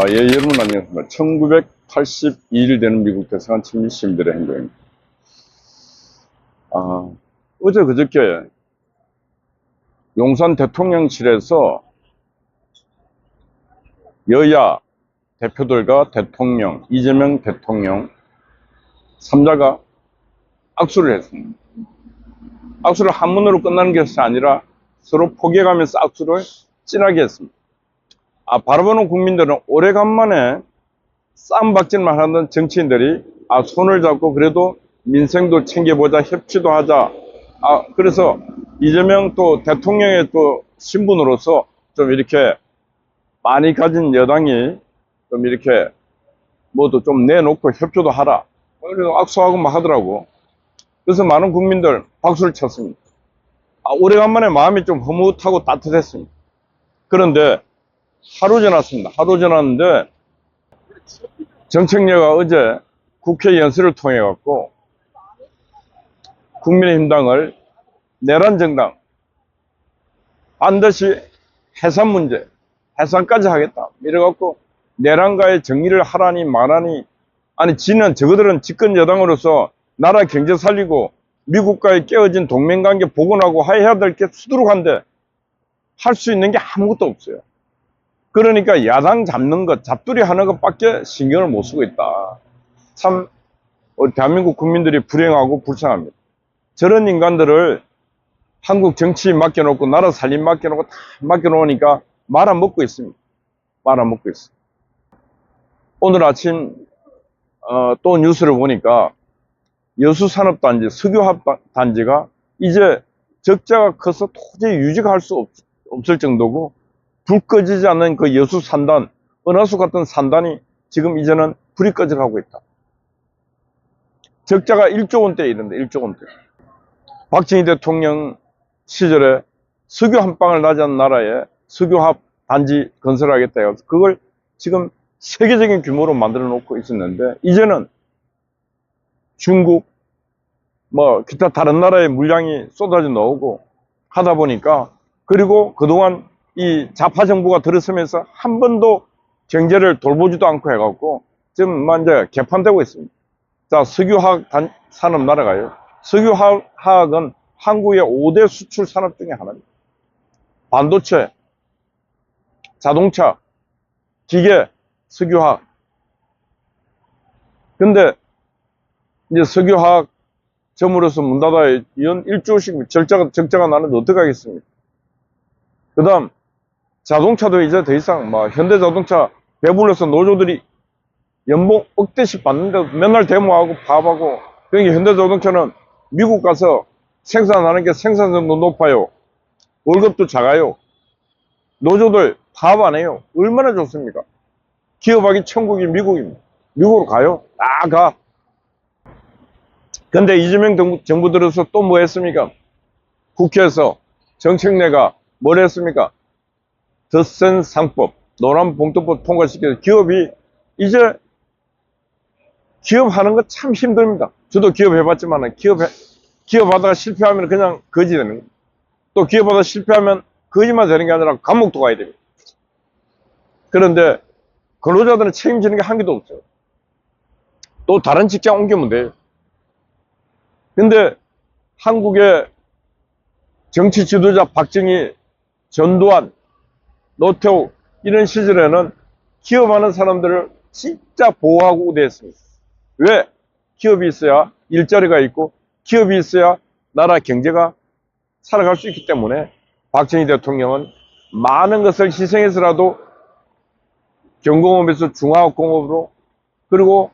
예, 여러분 안녕하십니까. 1982일 되는 미국 대사관 친미 시민들의 행동입니다. 어제 그저께 용산 대통령실에서 여야 대표들과 대통령, 이재명 대통령 3자가 악수를 했습니다. 악수를 한문으로 끝나는 것이 아니라 서로 포개가면서 악수를 진하게 했습니다. 바라보는 국민들은 오래간만에 싸움박질만 하던 정치인들이 손을 잡고 그래도 민생도 챙겨보자, 협치도 하자. 그래서 이재명 또 대통령의 또 신분으로서 좀 이렇게 많이 가진 여당이 좀 이렇게 뭐도 좀 내놓고 협조도 하라. 그래서 악수하고 막 하더라고. 그래서 많은 국민들 박수를 쳤습니다. 오래간만에 마음이 좀 흐뭇하고 따뜻했습니다. 그런데 하루 지났습니다. 하루 지났는데 정책녀가 어제 국회 연설을 통해 갖고 국민의힘당을 내란 정당 반드시 해산 문제, 해산까지 하겠다. 이래갖고 내란과의 정리를 하라니 말하니, 아니 저거들은 집권 여당으로서 나라 경제 살리고 미국과의 깨어진 동맹관계 복원하고 해야 될 게 수두룩한데 할 수 있는 게 아무것도 없어요. 그러니까 야당 잡는 것, 잡두리 하는 것밖에 신경을 못 쓰고 있다. 참 우리 대한민국 국민들이 불행하고 불쌍합니다. 저런 인간들을 한국 정치인 맡겨놓고 나라 살림 맡겨놓고 다 맡겨놓으니까 말아먹고 있습니다. 말아먹고 있습니다. 오늘 아침 또 뉴스를 보니까 여수산업단지, 석유화학단지가 이제 적자가 커서 도저히 유지할 수 없을 정도고, 불 꺼지지 않는 그 여수 산단, 은하수 같은 산단이 지금 이제는 불이 꺼져가고 있다. 적자가 1조 원대에 이른다. 1조 원대. 박정희 대통령 시절에 석유 한 방울 나지 않는 나라에 석유화학 단지 건설하겠다 해서 그걸 지금 세계적인 규모로 만들어 놓고 있었는데, 이제는 중국 기타 다른 나라의 물량이 쏟아져 나오고 하다 보니까, 그리고 그동안 이 좌파 정부가 들어서면서 한 번도 경제를 돌보지도 않고 해갖고 지금 이제 개판되고 있습니다. 자, 석유화학 산업 날아가요. 석유화학은 한국의 5대 수출 산업 중에 하나입니다. 반도체, 자동차, 기계, 석유화학. 근데 이제 석유화학 점으로서 문 닫아야 연 1조씩 적자가 나는데 어떡하겠습니까? 그 다음 자동차도 이제 더 이상 현대자동차 배불러서 노조들이 연봉 억대씩 받는데 맨날 데모하고 파업하고, 그러니까 현대자동차는 미국 가서 생산하는 게 생산성도 높아요. 월급도 작아요. 노조들 파업 안 해요. 얼마나 좋습니까? 기업하기 천국이 미국입니다. 미국으로 가요. 가. 근데 이재명 정부 들어서 또 뭐 했습니까? 국회에서 정책내가 뭘 했습니까? 덧센 상법, 노란봉투법 통과시켜서 기업이 이제 기업하는 거 참 힘듭니다. 저도 기업 해봤지만 기업하다가 실패하면 그냥 거지 되는 거예요. 또 기업하다가 실패하면 거지만 되는 게 아니라 감옥도 가야 됩니다. 그런데 근로자들은 책임지는 게 한 개도 없어요. 또 다른 직장 옮기면 돼요. 근데 한국의 정치 지도자 박정희, 전두환, 노태우 이런 시절에는 기업하는 사람들을 진짜 보호하고 우대했습니다. 왜? 기업이 있어야 일자리가 있고 기업이 있어야 나라 경제가 살아갈 수 있기 때문에 박정희 대통령은 많은 것을 희생해서라도 경공업에서 중화학공업으로, 그리고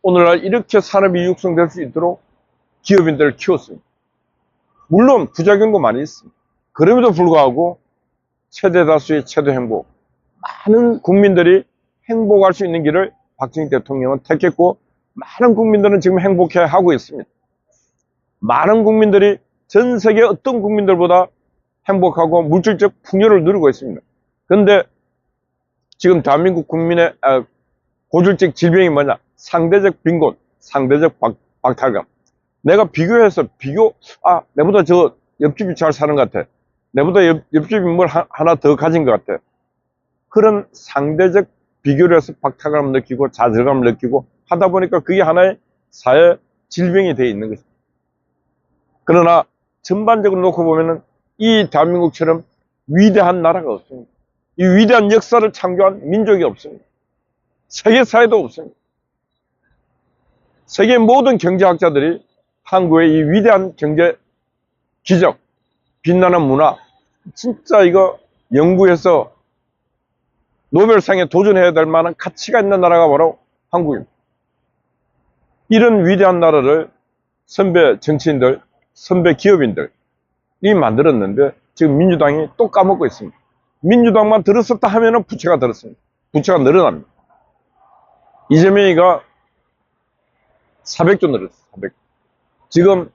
오늘날 이렇게 산업이 육성될 수 있도록 기업인들을 키웠습니다. 물론 부작용도 많이 있습니다. 그럼에도 불구하고 최대 다수의 최대 행복, 많은 국민들이 행복할 수 있는 길을 박정희 대통령은 택했고, 많은 국민들은 지금 행복해 하고 있습니다. 많은 국민들이 전 세계 어떤 국민들보다 행복하고 물질적 풍요를 누리고 있습니다. 그런데 지금 대한민국 국민의 고질적 질병이 뭐냐? 상대적 빈곤, 상대적 박탈감. 내가 비교해서 내보다 저 옆집이 잘 사는 것 같아. 내보다 옆집이 뭘 하나 더 가진 것 같아. 그런 상대적 비교를 해서 박탈감을 느끼고 좌절감을 느끼고 하다 보니까 그게 하나의 사회 질병이 되어 있는 것입니다. 그러나 전반적으로 놓고 보면은 이 대한민국처럼 위대한 나라가 없습니다. 이 위대한 역사를 창조한 민족이 없습니다. 세계 사회도 없습니다. 세계 모든 경제학자들이 한국의 이 위대한 경제 기적, 빛나는 문화, 진짜 이거 연구해서 노벨상에 도전해야 될 만한 가치가 있는 나라가 바로 한국입니다. 이런 위대한 나라를 선배 정치인들, 선배 기업인들이 만들었는데 지금 민주당이 또 까먹고 있습니다. 민주당만 들었었다 하면은 부채가 들었습니다. 부채가 늘어납니다. 이재명이가 400조 늘었어요. 400조. 지금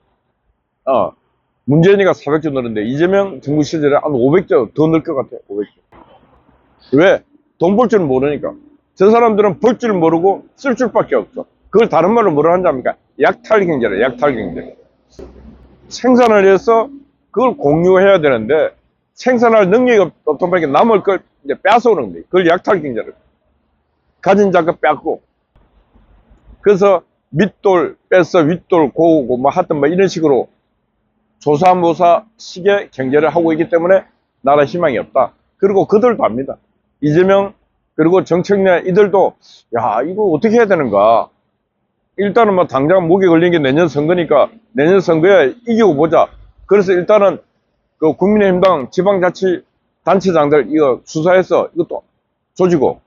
문재인이가 400조 늘었는데 이재명 정부 시절에 한 500조 더 늘 것 같아요. 500조. 왜? 돈 벌 줄 모르니까. 저 사람들은 벌 줄 모르고 쓸 줄밖에 없어. 그걸 다른 말로 뭐라 하는지 압니까? 약탈 경제래. 약탈 경제. 생산을 해서 그걸 공유해야 되는데 생산할 능력이 없다 보니까 남을 걸 이제 뺏어오는 거예요. 그걸 약탈 경제를. 가진 자가 뺏고. 그래서 밑돌 뺏어 윗돌 고우고 뭐 하여튼 뭐 이런 식으로 조사모사 식의 경제를 하고 있기 때문에 나라 희망이 없다. 그리고 그들도 압니다. 이재명 그리고 정청래 이들도 야 이거 어떻게 해야 되는가. 일단은 뭐 당장 목에 걸린 게 내년 선거니까 내년 선거에 이기고 보자. 그래서 일단은 그 국민의힘당 지방자치단체장들 이거 수사해서 이것도 조지고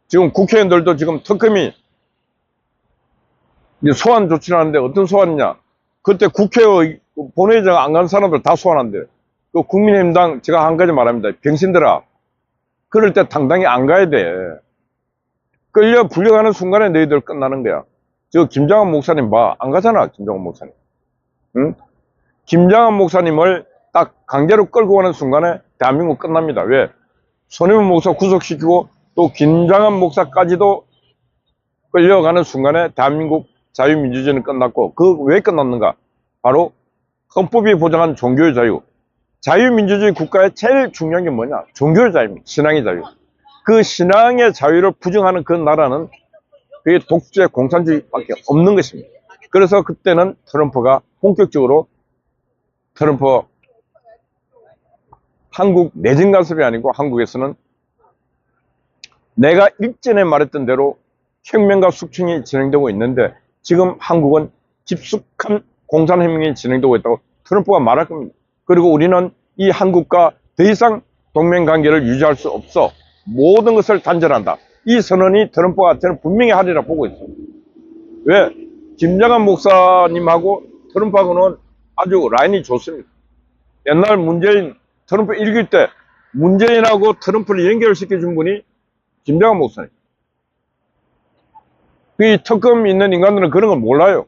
지금 국회의원들도 지금 특검이 이제 소환 조치를 하는데 어떤 소환이냐. 그때 국회의 본회의장 안 간 사람들 다 소환한대. 그 국민의힘당 제가 한 가지 말합니다. 병신들아. 그럴 때 당당히 안 가야 돼. 불려가는 순간에 너희들 끝나는 거야. 저 김장한 목사님 봐. 안 가잖아. 김장한 목사님. 응? 김장한 목사님을 딱 강제로 끌고 가는 순간에 대한민국 끝납니다. 왜? 손혜원 목사 구속시키고 또 김장한 목사까지도 끌려가는 순간에 대한민국 자유민주주의는 끝났고 그 왜 끝났는가? 바로 헌법이 보장한 종교의 자유. 자유민주주의 국가의 제일 중요한 게 뭐냐? 종교의 자유입니다. 신앙의 자유. 그 신앙의 자유를 부정하는 그 나라는 그게 독재 공산주의밖에 없는 것입니다. 그래서 그때는 트럼프가 본격적으로 한국 내정 간섭이 아니고 한국에서는 내가 일전에 말했던 대로 혁명과 숙청이 진행되고 있는데 지금 한국은 깊숙한 공산혁명이 진행되고 있다고 트럼프가 말할 겁니다. 그리고 우리는 이 한국과 더 이상 동맹관계를 유지할 수 없어. 모든 것을 단절한다. 이 선언이 트럼프가 저는 분명히 하리라 보고 있습니다. 왜? 김장한 목사님하고 트럼프하고는 아주 라인이 좋습니다. 옛날 문재인 트럼프 일기 때 문재인하고 트럼프를 연결시켜준 분이 김장한 목사님. 이 특검 있는 인간들은 그런 걸 몰라요.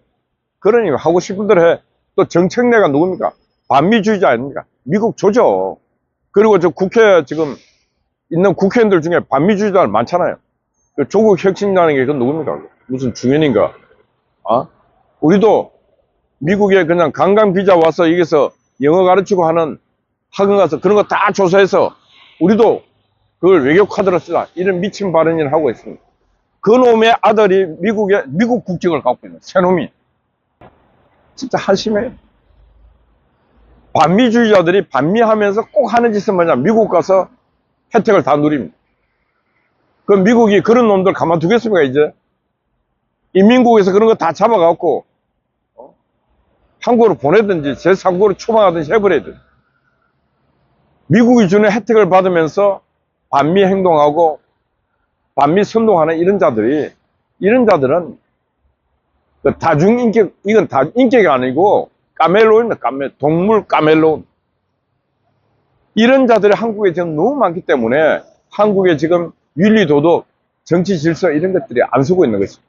그러니 하고 싶은 대로 해. 또 정청래가 누굽니까? 반미주의자 아닙니까? 미국 조져. 그리고 저 국회 지금 있는 국회의원들 중에 반미주의자들 많잖아요. 그 조국 혁신이라는 게 그건 누굽니까? 무슨 중연인가? 우리도 미국에 그냥 관광 비자 와서 여기서 영어 가르치고 하는 학원 가서 그런 거 다 조사해서 우리도 그걸 외교 카드로 쓰자. 이런 미친 발언을 하고 있습니다. 그 놈의 아들이 미국 국적을 갖고 있는 새놈이. 진짜 한심해요. 반미주의자들이 반미하면서 꼭 하는 짓은 뭐냐. 미국 가서 혜택을 다 누립니다. 그럼 미국이 그런 놈들 가만두겠습니까, 이제? 인민국에서 그런 거 다 잡아갖고, 한국으로 보내든지, 제3국으로 추방하든지 해버려야 돼. 미국이 주는 혜택을 받으면서 반미 행동하고, 반미 선동하는 이런 자들은, 그 다중인격, 이건 다 인격이 아니고, 까멜론입니다, 동물 까멜론. 이런 자들이 한국에 지금 너무 많기 때문에, 한국에 지금 윤리, 도덕, 정치 질서 이런 것들이 안 서고 있는 것입니다.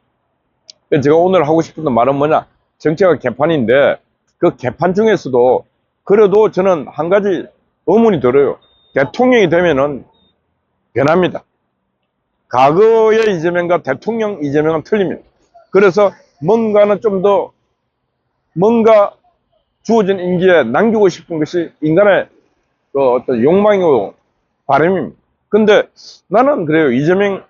제가 오늘 하고 싶은 말은 뭐냐. 정치가 개판인데 그 개판 중에서도 그래도 저는 한 가지 의문이 들어요. 대통령이 되면은 변합니다. 과거의 이재명과 대통령 이재명은 틀립니다. 그래서 뭔가는 좀 더 뭔가 주어진 임기에 남기고 싶은 것이 인간의 그 어떤 욕망이고 바람입니다. 근데 나는 그래요. 이재명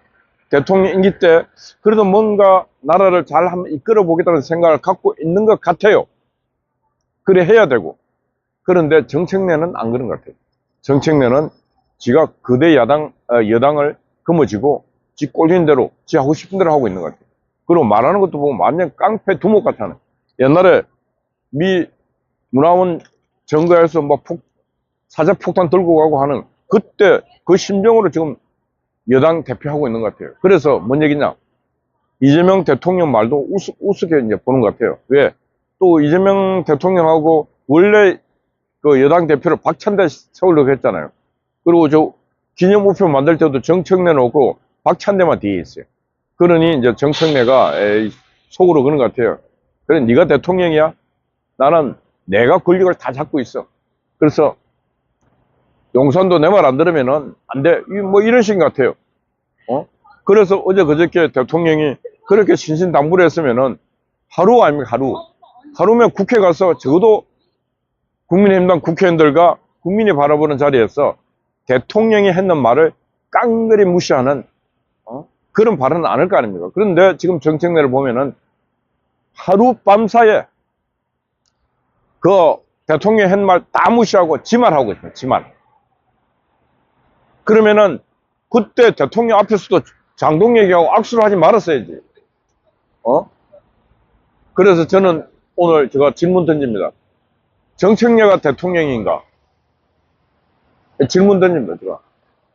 대통령 임기 때 그래도 뭔가 나라를 잘 한번 이끌어 보겠다는 생각을 갖고 있는 것 같아요. 그래 해야 되고. 그런데 정책내는 안 그런 것 같아요. 정책내는 지가 거대 여당을 거머쥐고 지 꼴리는 대로 지 하고 싶은 대로 하고 있는 것 같아요. 그리고 말하는 것도 보면 완전 깡패 두목 같아요. 옛날에 미 문화원 점거에서 뭐 사자폭탄 들고 가고 하는 그때 그 심정으로 지금 여당 대표하고 있는 것 같아요. 그래서 뭔 얘기냐? 이재명 대통령 말도 우습게 이제 보는 것 같아요. 왜? 또 이재명 대통령하고 원래 그 여당 대표를 박찬대 세우려고 했잖아요. 그리고 저 기념우표 만들 때도 정청래 놓고 박찬대만 뒤에 있어요. 그러니 이제 정청래가 속으로 그런 것 같아요. 그래, 네가 대통령이야? 나는 내가 권력을 다 잡고 있어. 그래서 용산도 내 말 안 들으면은 안 돼. 뭐 이런 식인 것 같아요. 그래서 어제 그저께 대통령이 그렇게 신신당부를 했으면은 하루 아닙니까? 하루면 국회 가서 적어도 국민의힘당 국회의원들과 국민이 바라보는 자리에서 대통령이 했는 말을 깡그리 무시하는 그런 발언은 안 할 거 아닙니까? 그런데 지금 정책내를 보면은 하룻밤 사이에 그 대통령이 한 말 다 무시하고 지 말 하고 있어요. 지 말. 그러면은 그때 대통령 앞에서도 장동 얘기하고 악수를 하지 말았어야지. 그래서 저는 오늘 제가 질문 던집니다. 정책내가 대통령인가? 질문 던집니다, 제가.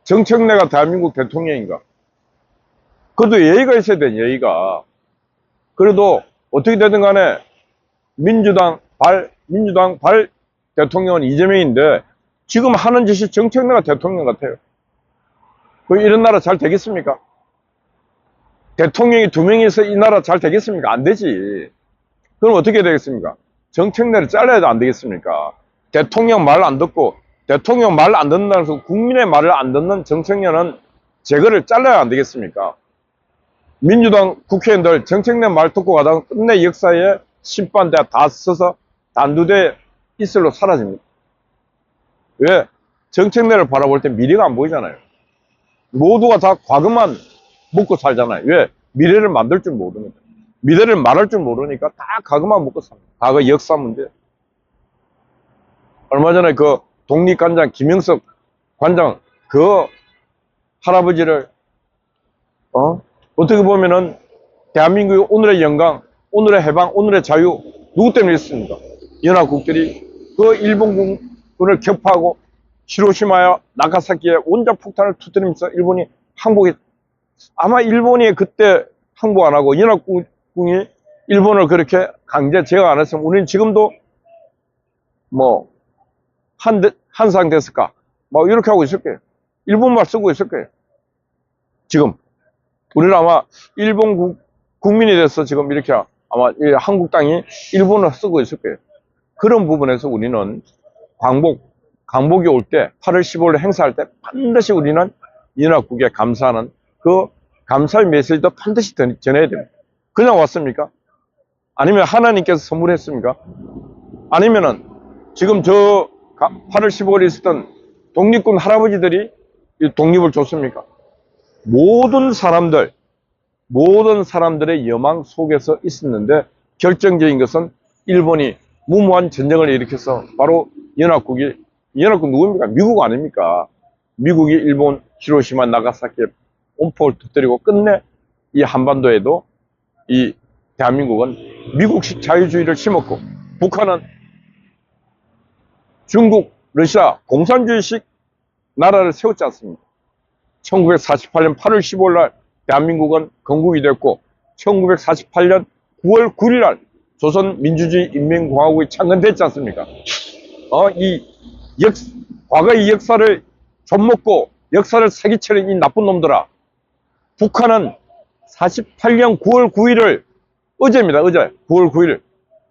정책내가 대한민국 대통령인가? 그래도 예의가 있어야 돼, 예의가. 그래도 어떻게 되든 간에 민주당 발 대통령은 이재명인데 지금 하는 짓이 정책내가 대통령 같아요. 이런 나라 잘 되겠습니까? 대통령이 2명이서 이 나라 잘 되겠습니까? 안 되지. 그럼 어떻게 되겠습니까? 정책내를 잘라야 안 되겠습니까? 대통령 말 안 듣고, 대통령 말 안 듣는다고 해서 국민의 말을 안 듣는 정책내는 제거를 잘라야 안 되겠습니까? 민주당 국회의원들 정책내 말 듣고 가다가 끝내 역사에 심판대 다 써서 단두대 이슬로 사라집니다. 왜? 정책내를 바라볼 때 미래가 안 보이잖아요. 모두가 다 과거만 먹고 살잖아요. 왜? 미래를 만들 줄 모르니까. 미래를 말할 줄 모르니까 다 과거만 먹고 삽니다. 과거 역사 문제. 얼마 전에 그 독립관장 김영석 관장 그 할아버지를 어떻게 보면은 대한민국의 오늘의 영광, 오늘의 해방, 오늘의 자유 누구 때문에 있습니까? 연합국들이 그 일본군을 격파하고 히로시마와 나가사키에 원자 폭탄을 터뜨리면서 일본이 항복했. 아마 일본이 그때 항복 안 하고 연합국이 일본을 그렇게 강제 제어 안 했으면 우리는 지금도 뭐 한상 됐을까? 뭐 이렇게 하고 있을 거예요. 일본말 쓰고 있을 거예요. 지금 우리는 아마 일본 국민이 돼서 지금 이렇게 아마 한국 땅이 일본을 쓰고 있을 거예요. 그런 부분에서 우리는 광복이 올 때 8월 15일 행사할 때 반드시 우리는 연합국에 감사하는 그 감사의 메시지도 반드시 전해야 됩니다. 그냥 왔습니까? 아니면 하나님께서 선물했습니까? 아니면은 지금 저 8월 15일에 있었던 독립군 할아버지들이 독립을 줬습니까? 모든 사람들의 여망 속에서 있었는데 결정적인 것은 일본이 무모한 전쟁을 일으켜서 바로 연합국 누굽니까? 미국 아닙니까? 미국이 일본 히로시마 나가사키에 온폭을 터뜨리고 끝내 이 한반도에도 이 대한민국은 미국식 자유주의를 심었고 북한은 중국, 러시아 공산주의식 나라를 세웠지 않습니까? 1948년 8월 15일 날 대한민국은 건국이 됐고 1948년 9월 9일 날 조선민주주의 인민공화국이 창건됐지 않습니까? 과거의 역사를 좀먹고 역사를 사기치는 이 나쁜 놈들아. 북한은 48년 9월 9일을 어제입니다. 어제 9월 9일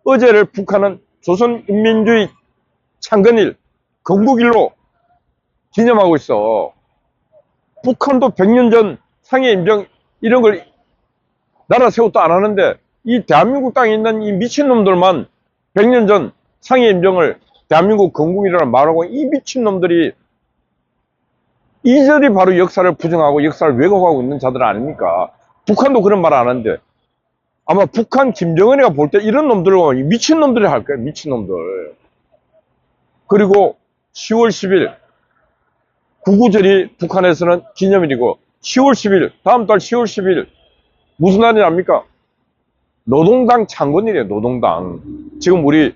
어제를 북한은 조선인민주의 창건일 건국일로 기념하고 있어. 북한도 100년 전 상해인병 이런 걸 나라 세웠도 안 하는데 이 대한민국 땅에 있는 이 미친놈들만 100년 전 상해인병을 대한민국 건국이라고 말하고 이 미친놈들이 이들이 바로 역사를 부정하고 역사를 왜곡하고 있는 자들 아닙니까? 북한도 그런 말 안 하는데 아마 북한 김정은이가 볼 때 이런 놈들과 미친놈들이 할 거예요. 미친놈들. 그리고 10월 10일 9.9절이 북한에서는 기념일이고 10월 10일 다음 달 10월 10일 무슨 날이랍니까? 노동당 창건일이에요. 노동당. 지금 우리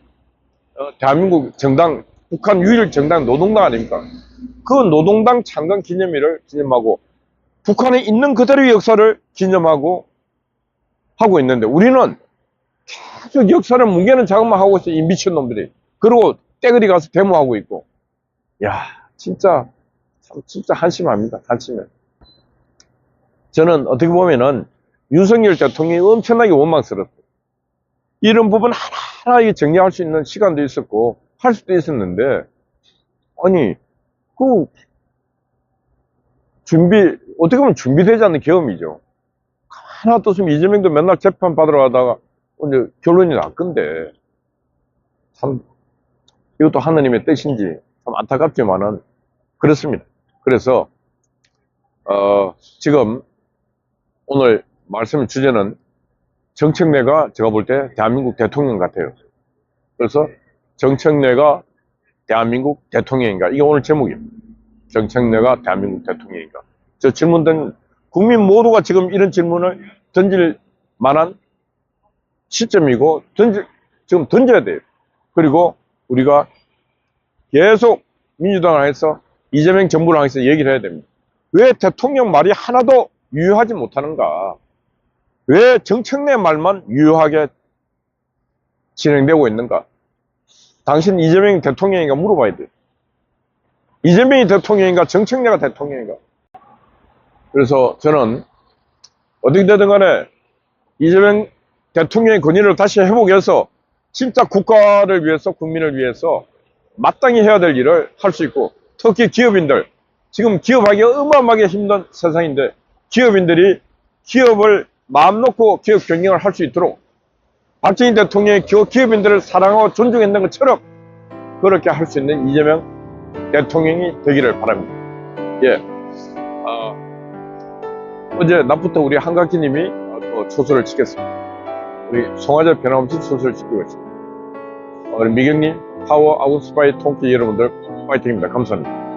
대한민국 정당 북한 유일 정당 노동당 아닙니까? 그 노동당 창건 기념일을 기념하고 북한에 있는 그대로의 역사를 기념하고 하고 있는데 우리는 계속 역사를 뭉개는 작업만 하고 있어요. 이 미친놈들이. 그리고 떼거리 가서 데모하고 있고. 야, 진짜 한심합니다. 한심해. 저는 어떻게 보면은 윤석열 대통령이 엄청나게 원망스럽고 이런 부분 하나하나 정리할 수 있는 시간도 있었고 할 수도 있었는데 아니 그 어떻게 보면 준비되지 않는 경험이죠. 하나 떴으면 이재명도 맨날 재판 받으러 가다가 이제 결론이 났건데 참 이것도 하느님의 뜻인지 참 안타깝지만은 그렇습니다. 그래서 지금 오늘 말씀 주제는 정청래가 제가 볼 때 대한민국 대통령 같아요. 그래서 정청래가 대한민국 대통령인가? 이게 오늘 제목입니다. 정청래가 대한민국 대통령인가? 저 질문된 국민 모두가 지금 이런 질문을 던질 만한 시점이고 지금 던져야 돼요. 그리고 우리가 계속 민주당을 해서 이재명 정부를 해서 얘기를 해야 됩니다. 왜 대통령 말이 하나도 유효하지 못하는가? 왜 정청래 말만 유효하게 진행되고 있는가? 당신 이재명이 대통령인가 물어봐야 돼요. 이재명이 대통령인가 정청래가 대통령인가? 그래서 저는 어떻게 되든 간에 이재명 대통령의 권위를 다시 회복해서 진짜 국가를 위해서 국민을 위해서 마땅히 해야 될 일을 할 수 있고 특히 기업인들 지금 기업하기 어마어마하게 힘든 세상인데 기업인들이 기업을 마음 놓고 기업 경영을 할 수 있도록 박정희 대통령이 기업인들을 사랑하고 존중했는 것처럼 그렇게 할 수 있는 이재명 대통령이 되기를 바랍니다. 예. 어제 낮부터 우리 한각기님이 또 초소를 찍겠습니다. 우리 송화재 변함없이 초소를 찍고 있습니다. 우리 미경님, 파워 아웃스파이 통키 여러분들 파이팅입니다. 감사합니다.